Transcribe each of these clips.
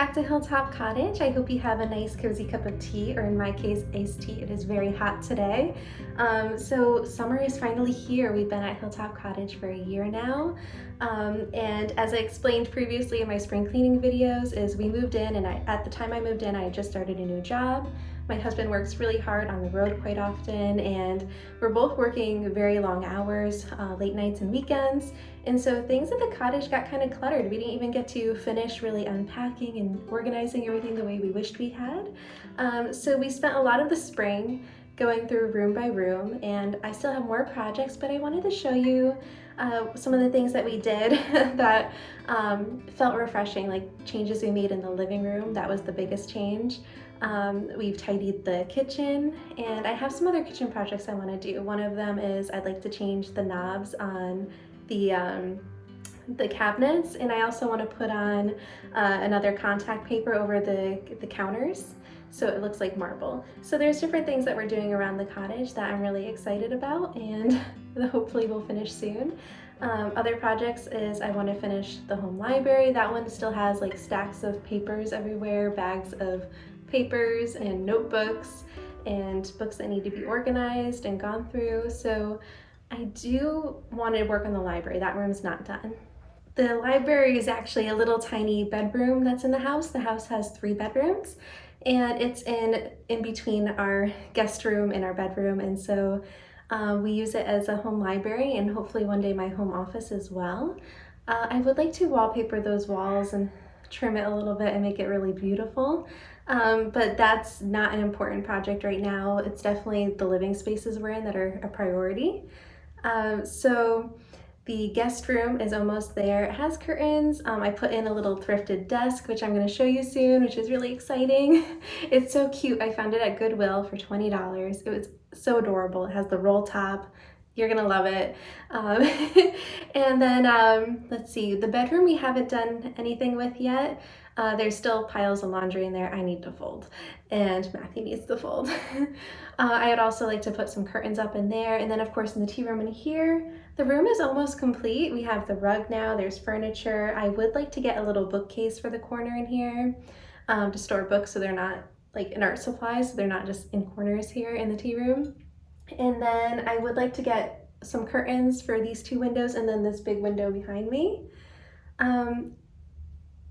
back to Hill Top Cottage. I hope you have a nice cozy cup of tea, or in my case, iced tea. It is very hot today. So summer is finally here. We've been at Hill Top Cottage for a year now. And as I explained previously in my spring cleaning videos, is we moved in, and at the time I moved in, I had just started a new job. My husband works really hard on the road quite often, and we're both working very long hours, late nights and weekends. And so things at the cottage got kind of cluttered. We didn't even get to finish really unpacking and organizing everything the way we wished we had. So we spent a lot of the spring going through room by room, and I still have more projects, but I wanted to show you some of the things that we did that felt refreshing, like changes we made in the living room. That was the biggest change. We've tidied the kitchen, and I have some other kitchen projects I want to do. One of them is I'd like to change the knobs on the cabinets, and I also want to put on another contact paper over the counters so it looks like marble. So there's different things that we're doing around the cottage that I'm really excited about, and hopefully we'll finish soon. Other projects is I want to finish the home library. That one still has like stacks of papers everywhere, bags of papers and notebooks and books that need to be organized and gone through. So I do want to work on the library. That room's not done. The library is actually a little tiny bedroom that's in the house. The house has 3 bedrooms, and it's in between our guest room and our bedroom, and so we use it as a home library, and hopefully one day my home office as well. I would like to wallpaper those walls and trim it a little bit and make it really beautiful. But that's not an important project right now. It's definitely the living spaces we're in that are a priority. So the guest room is almost there. It has curtains. I put in a little thrifted desk, which I'm going to show you soon, which is really exciting. It's so cute. I found it at Goodwill for $20. It was so adorable. It has the roll top. You're gonna love it. And then let's see, the bedroom we haven't done anything with yet. There's still piles of laundry in there I need to fold, and Matthew needs to fold. I'd also like to put some curtains up in there, and then of course in the tea room in here, the room is almost complete. We have the rug now, there's furniture. I would like to get a little bookcase for the corner in here to store books so they're not like in art supplies, so they're not just in corners here in the tea room. And then I would like to get some curtains for these 2 windows and then this big window behind me.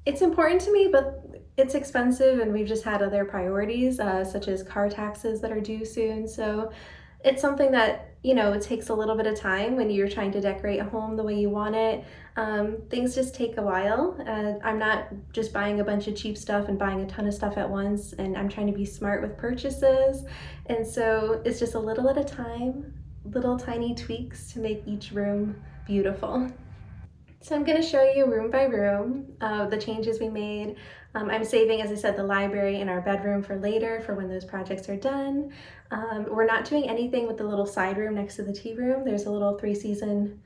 It's important to me, but it's expensive, and we've just had other priorities, such as car taxes that are due soon. So it's something that, you know, it takes a little bit of time when you're trying to decorate a home the way you want it. Things just take a while. I'm not just buying a bunch of cheap stuff and buying a ton of stuff at once, and I'm trying to be smart with purchases. And so it's just a little at a time, little tiny tweaks to make each room beautiful. So I'm going to show you room by room the changes we made. I'm saving, as I said, the library and our bedroom for later, for when those projects are done. We're not doing anything with the little side room next to the tea room. There's a little 3-season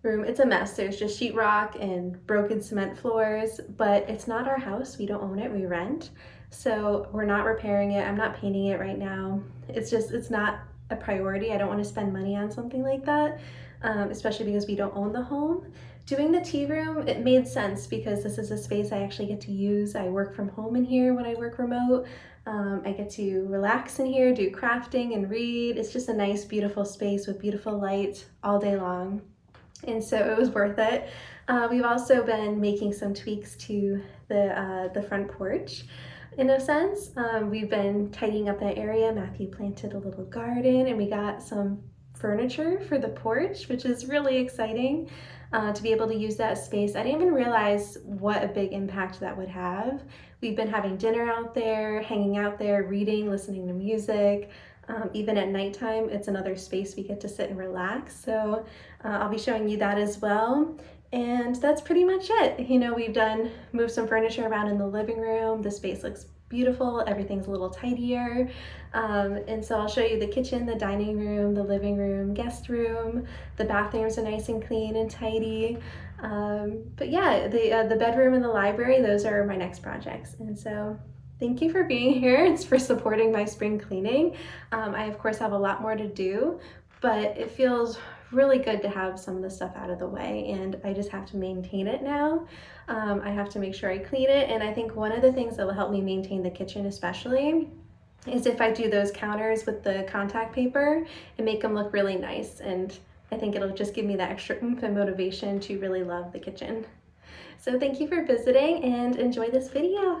room. It's a mess. There's just sheetrock and broken cement floors, but it's not our house. We don't own it. We rent. So we're not repairing it. I'm not painting it right now. It's not a priority. I don't want to spend money on something like that, especially because we don't own the home. Doing the tea room, it made sense because this is a space I actually get to use. I work from home in here when I work remote. I get to relax in here, do crafting and read. It's just a nice, beautiful space with beautiful light all day long. And so it was worth it. We've also been making some tweaks to the front porch. In a sense, we've been tidying up that area. Matthew planted a little garden, and we got some furniture for the porch, which is really exciting to be able to use that space. I didn't even realize what a big impact that would have. We've been having dinner out there, hanging out there, reading, listening to music. Even at nighttime, it's another space we get to sit and relax. So I'll be showing you that as well. And that's pretty much it. You know, we've moved some furniture around in the living room. The space looks beautiful. Everything's a little tidier. And so I'll show you the kitchen, the dining room, the living room, guest room. The bathrooms are nice and clean and tidy. But yeah, the bedroom and the library, those are my next projects. And so thank you for being here. It's for supporting my spring cleaning. I of course have a lot more to do. but it feels really good to have some of the stuff out of the way, and I just have to maintain it now. I have to make sure I clean it, and I think one of the things that will help me maintain the kitchen especially is if I do those counters with the contact paper and make them look really nice, and I think it'll just give me that extra oomph and motivation to really love the kitchen. So thank you for visiting and enjoy this video.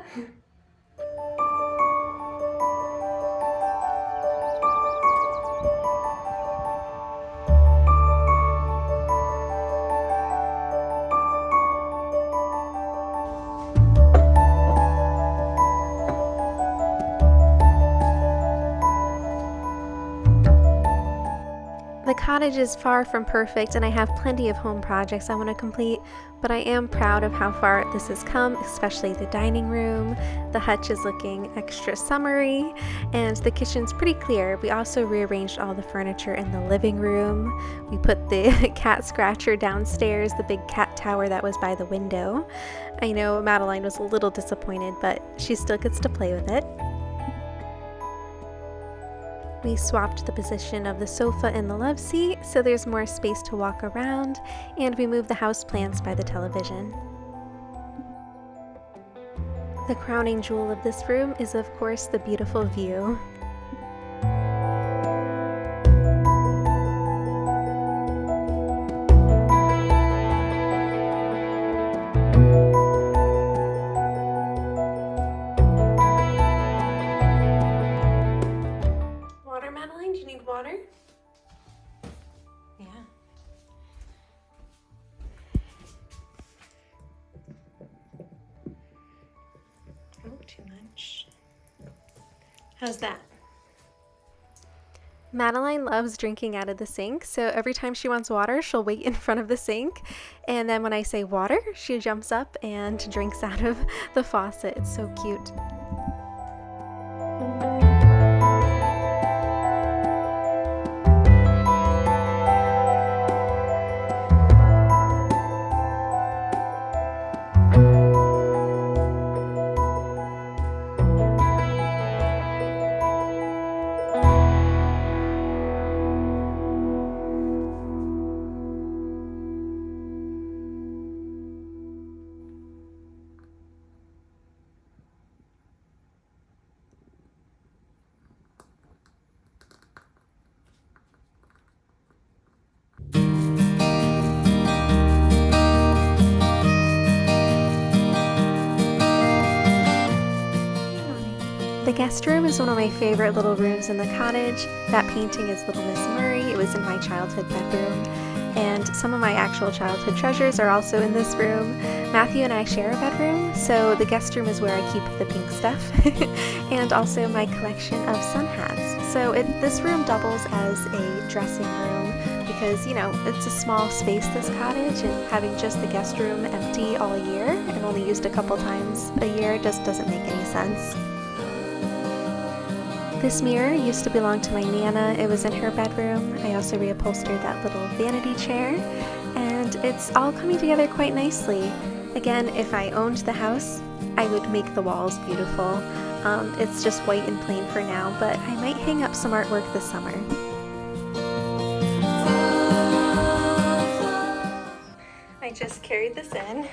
The cottage is far from perfect, and I have plenty of home projects I want to complete, but I am proud of how far this has come, especially the dining room. The hutch is looking extra summery, and the kitchen's pretty clear. We also rearranged all the furniture in the living room. We put the cat scratcher downstairs, the big cat tower that was by the window. I know Madeline was a little disappointed, but she still gets to play with it. We swapped the position of the sofa and the love seat so there's more space to walk around, and we moved the houseplants by the television. The crowning jewel of this room is, of course, the beautiful view. Madeline, do you need water? Yeah. Oh, too much. How's that? Madeline loves drinking out of the sink, so every time she wants water, she'll wait in front of the sink, and then when I say water, she jumps up and drinks out of the faucet. It's so cute. The guest room is one of my favorite little rooms in the cottage. That painting is Little Miss Murray. It was in my childhood bedroom. And some of my actual childhood treasures are also in this room. Matthew and I share a bedroom, so the guest room is where I keep the pink stuff. And also my collection of sun hats. So this room doubles as a dressing room because, you know, it's a small space, this cottage, and having just the guest room empty all year and only used a couple times a year just doesn't make any sense. This mirror used to belong to my Nana. It was in her bedroom. I also reupholstered that little vanity chair, and it's all coming together quite nicely. Again, if I owned the house, I would make the walls beautiful. It's just white and plain for now, but I might hang up some artwork this summer. I just carried this in.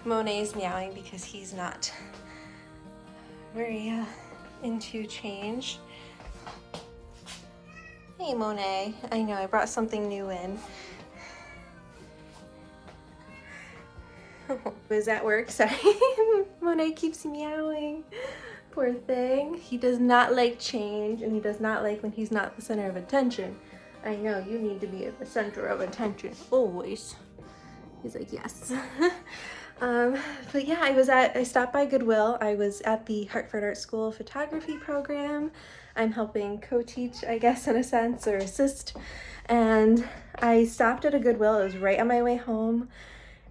Monet's meowing because he's not very into change. Hey Monet, I know I brought something new in. Was at work, sorry. Monet keeps meowing. Poor thing. He does not like change, and he does not like when he's not the center of attention. I know, you need to be at the center of attention always. He's like, yes. But yeah, I stopped by Goodwill. I was at the Hartford Art School photography program. I'm helping co-teach, I guess, in a sense, or assist. And I stopped at a Goodwill. It was right on my way home.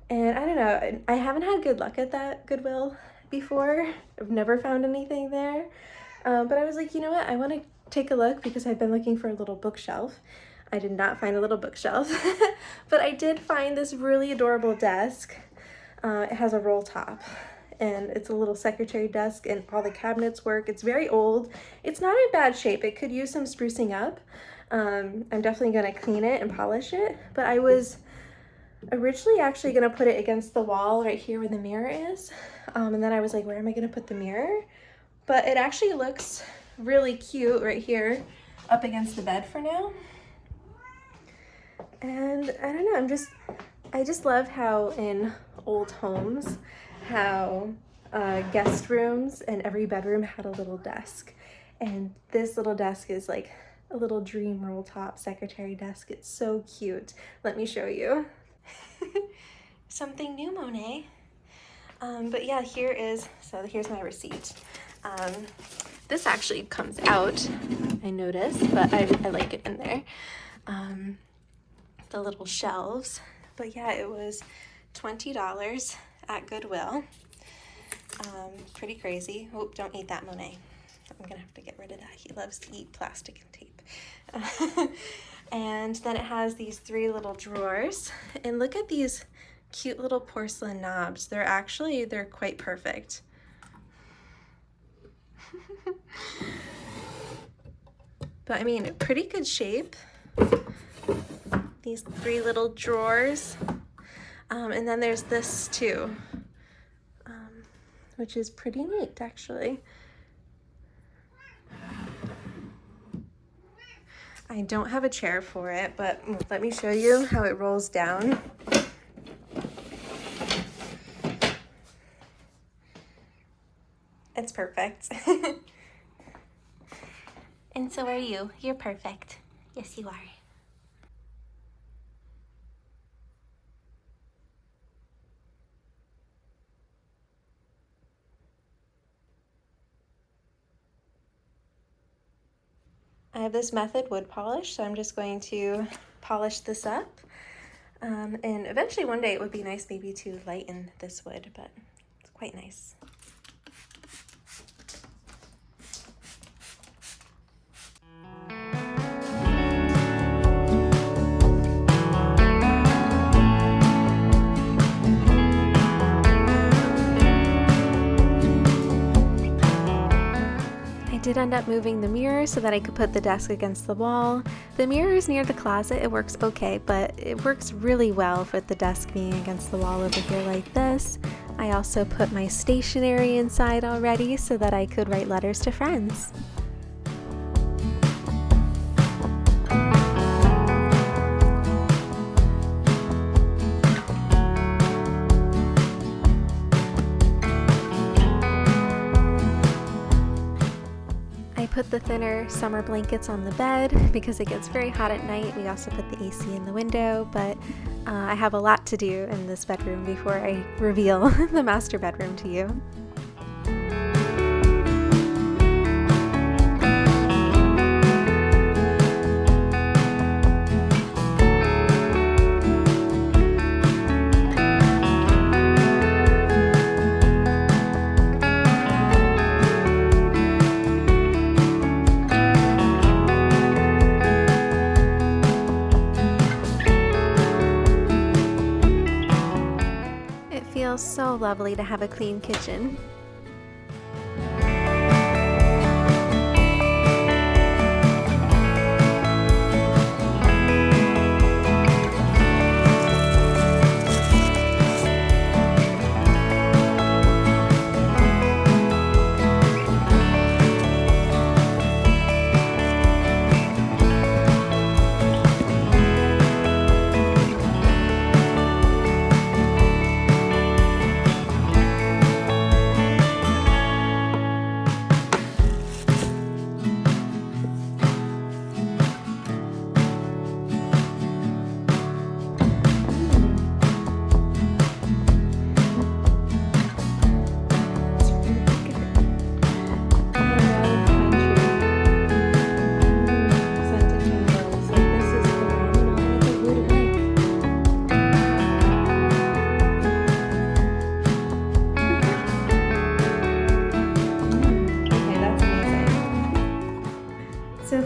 And I don't know, I haven't had good luck at that Goodwill before. I've never found anything there. But I was like, you know what? I want to take a look because I've been looking for a little bookshelf. I did not find a little bookshelf, but I did find this really adorable desk. It has a roll top, and it's a little secretary desk, and all the cabinets work. It's very old. It's not in bad shape. It could use some sprucing up, I'm definitely gonna clean it and polish it, but I was originally actually gonna put it against the wall right here where the mirror is. And then I was like, where am I gonna put the mirror? But it actually looks really cute right here up against the bed for now. And I don't know, I just love how in old homes, how guest rooms and every bedroom had a little desk. And this little desk is like a little dream roll top secretary desk. It's so cute. Let me show you. Something new, Monet. But yeah, here's my receipt. This actually comes out, I noticed, but I like it in there. The little shelves. But yeah, it was $20 at Goodwill. Pretty crazy. Oh, don't eat that, Monet. I'm gonna have to get rid of that. He loves to eat plastic and tape. And then it has these 3 little drawers. And look at these cute little porcelain knobs. They're quite perfect. But I mean, pretty good shape. These 3 little drawers. And then there's this too, which is pretty neat actually. I don't have a chair for it, but let me show you how it rolls down. It's perfect. And so are you. You're perfect. Yes, you are. I have this Method wood polish, so I'm just going to polish this up. And eventually one day it would be nice maybe to lighten this wood, but it's quite nice. I did end up moving the mirror so that I could put the desk against the wall. The mirror is near the closet. It works okay, but it works really well with the desk being against the wall over here like this. I also put my stationery inside already so that I could write letters to friends. Put the thinner summer blankets on the bed because it gets very hot at night. We also put the AC in the window, but I have a lot to do in this bedroom before I reveal the master bedroom to you. So lovely to have a clean kitchen.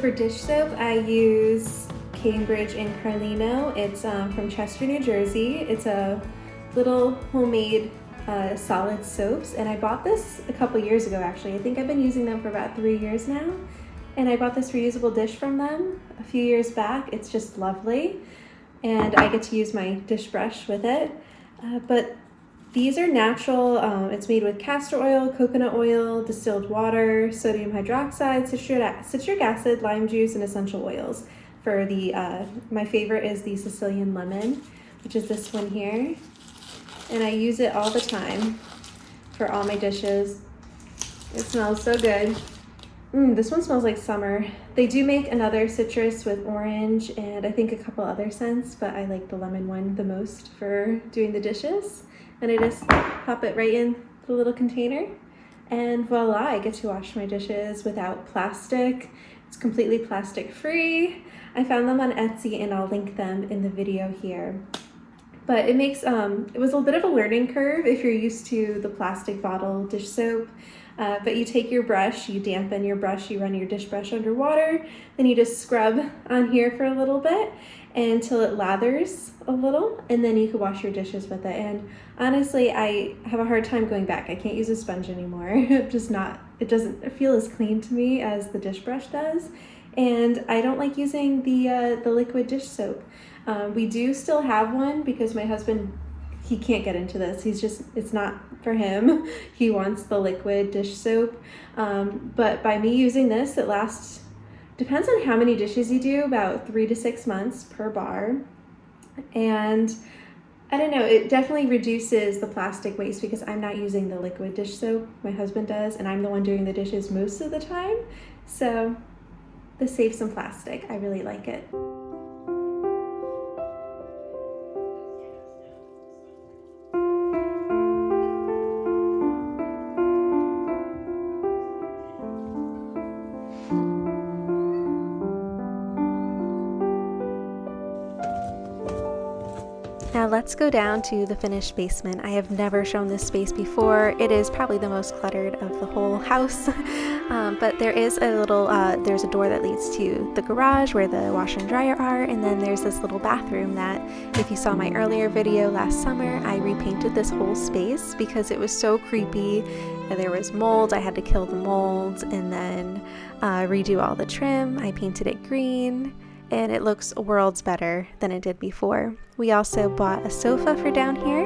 For dish soap, I use Cambridge and Carlino. It's from Chester, New Jersey. It's a little homemade solid soaps, and I bought this a couple years ago actually. I think I've been using them for about 3 years now, and I bought this reusable dish from them. a few years back. It's just lovely, and I get to use my dish brush with it. But these are natural. It's made with castor oil, coconut oil, distilled water, sodium hydroxide, citric acid, lime juice, and essential oils. For the my favorite is the Sicilian lemon, which is this one here, and I use it all the time for all my dishes. It smells so good. This one smells like summer. They do make another citrus with orange and I think a couple other scents, but I like the lemon one the most for doing the dishes. And I just pop it right in the little container, and voila, I get to wash my dishes without plastic. It's completely plastic free. I found them on Etsy and I'll link them in the video here. But it makes, it was a bit of a learning curve if you're used to the plastic bottle dish soap. But you take your brush, you dampen your brush, you run your dish brush under water, then you just scrub on here for a little bit until it lathers a little, and then you can wash your dishes with it. And honestly, I have a hard time going back. I can't use a sponge anymore. It doesn't feel as clean to me as the dish brush does. And I don't like using the liquid dish soap. We do still have one because my husband, he can't get into this. It's not for him. He wants the liquid dish soap. But by me using this, it lasts, depends on how many dishes you do, about 3 to 6 months per bar. And I don't know, it definitely reduces the plastic waste because I'm not using the liquid dish soap. My husband does, and I'm the one doing the dishes most of the time. So this saves some plastic. I really like it. Now let's go down to the finished basement. I have never shown this space before. It is probably the most cluttered of the whole house. But there is there's a door that leads to the garage where the washer and dryer are, and then there's this little bathroom that, if you saw my earlier video last summer, I repainted this whole space because it was so creepy. There was mold, I had to kill the molds, and then redo all the trim. I painted it green, and it looks worlds better than it did before. We also bought a sofa for down here.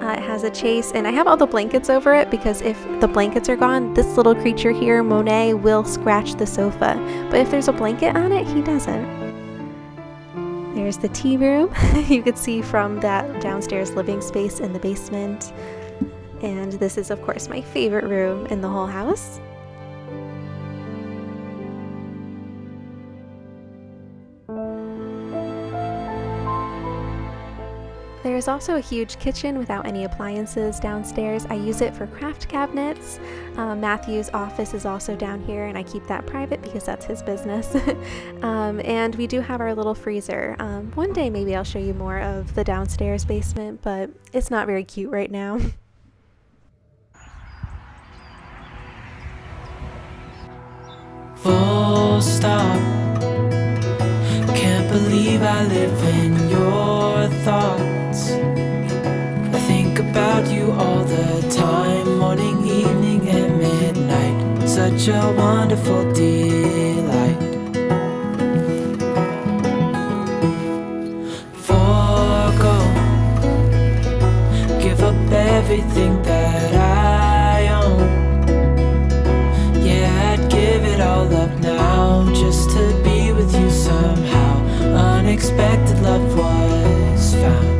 It has a chase, and I have all the blankets over it because if the blankets are gone, this little creature here, Monet, will scratch the sofa. But if there's a blanket on it, he doesn't. There's the tea room. You could see from that downstairs living space in the basement. And this is, of course, my favorite room in the whole house. There's also a huge kitchen without any appliances downstairs. I use it for craft cabinets. Matthew's office is also down here, and I keep that private because that's his business. And we do have our little freezer. One day maybe I'll show you more of the downstairs basement, but it's not very cute right now. Full stop. Can't believe I live in your thoughts. I think about you all the time, morning, evening, and midnight. Such a wonderful delight. Forgo, give up everything that I own. Yeah, I'd give it all up now just to be with you somehow. Unexpected love was found.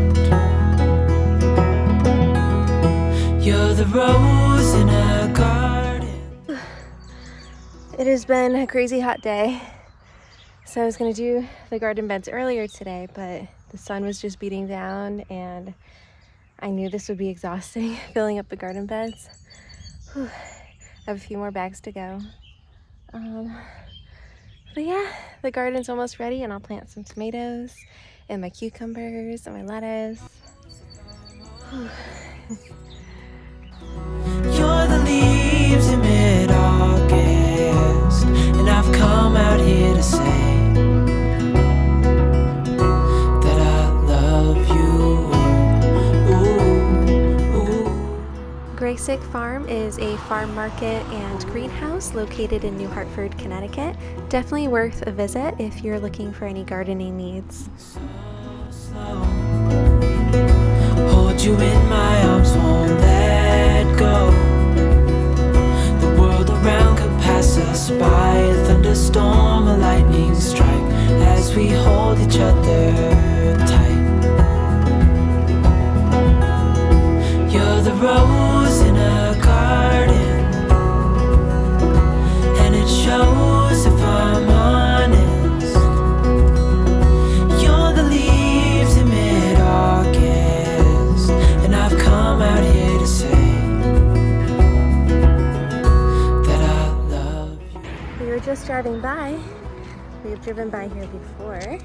You're the rose in a garden. It has been a crazy hot day. So I was gonna do the garden beds earlier today, but the sun was just beating down and I knew this would be exhausting, filling up the garden beds. Whew. I have a few more bags to go. But yeah, the garden's almost ready, and I'll plant some tomatoes and my cucumbers and my lettuce. You're the leaves in mid-August, and I've come out here to say that I love you. Ooh, ooh. Great Basic Farm is a farm market and greenhouse located in New Hartford, Connecticut. Definitely worth a visit if you're looking for any gardening needs. Hold you in my arms, won't let go. The world around could pass us by, a thunderstorm, a lightning strike, as we hold each other tight. You're the rose in a garden, and it shows if I'm honest. You're the leaves in mid-August, and I've come out here to say that I love you. We were just driving by. We've driven by here before.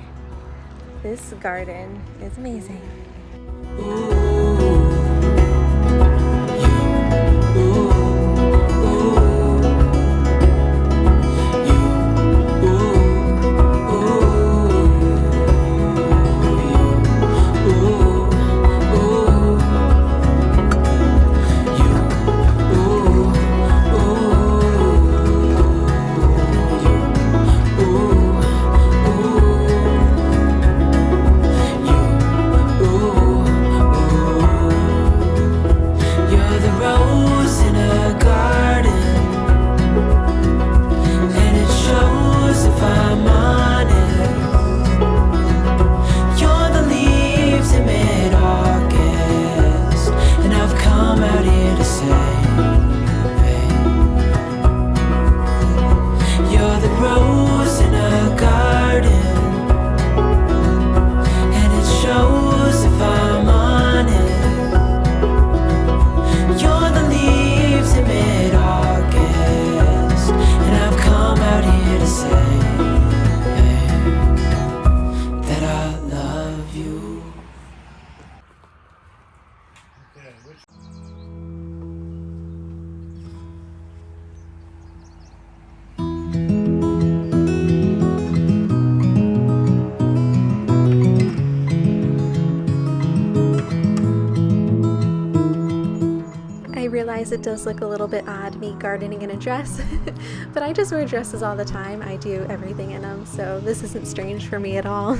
This garden is amazing. I realize it does look a little bit odd, me gardening in a dress, but I just wear dresses all the time. I do everything in them, so this isn't strange for me at all.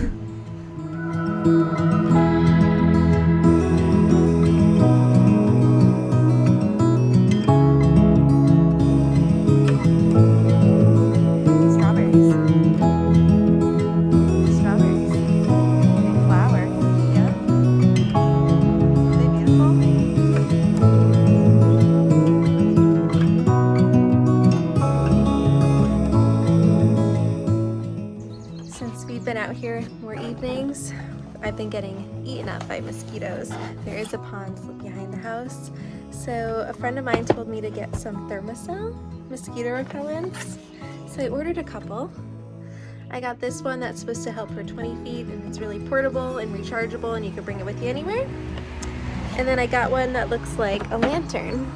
Out here more evenings, I've been getting eaten up by mosquitoes. There is a pond behind the house, so a friend of mine told me to get some Thermacell mosquito repellents, so I ordered a couple. I got this one that's supposed to help for 20 feet, and it's really portable and rechargeable, and you can bring it with you anywhere. And then I got one that looks like a lantern.